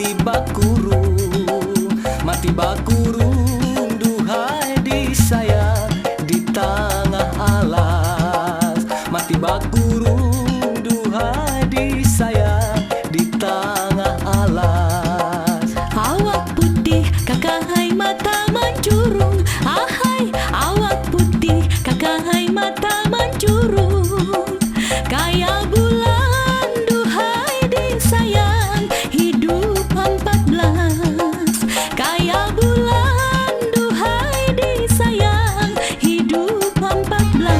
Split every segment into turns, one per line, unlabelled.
mati bakurung, mati bakurung, duhai di saya di tengah alas. Mati bakurung, duhai di saya di tengah alas.
Awak putih kakahai mata mencurung, ahai awak putih kakahai mata mencurung. Kayak bulan duhai disayang hidup 14. Kayak bulan duhai disayang hidup 14.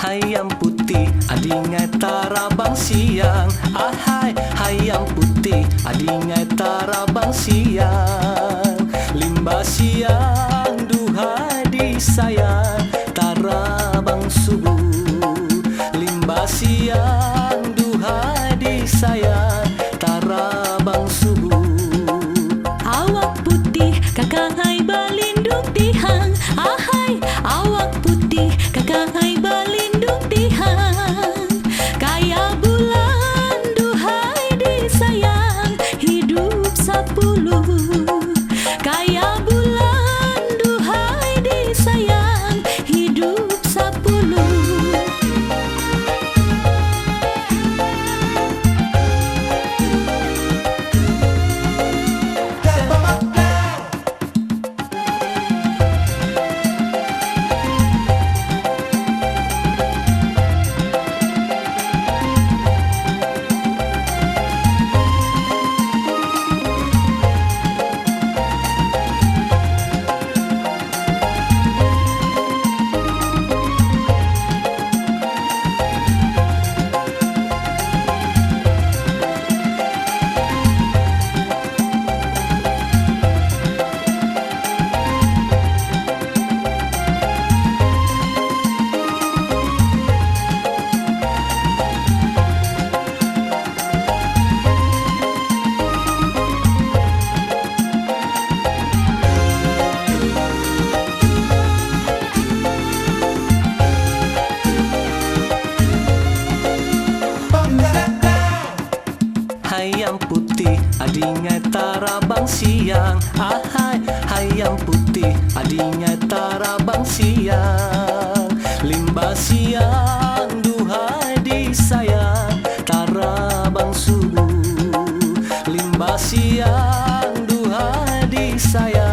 Hayam putih adingai tarabang siang, ahai hayam putih adingai tarabang siang. Limbah siang duhai disayang tarabang subuh. Limbah siang duhai disayang tarabang subuh.
Awak putih kakahai balindung tihang, ahai awak putih kakahai balindung tihang. Kayak bulan duhai disayang hidup 10. Kayak bulan duhai disayang hidup 10.
Hayam putih adingai tarabang siang, ahai hayam putih adingai tarabang siang. Limbah siang duhai disayang tarabang subuh. Limbah siang duhai disayang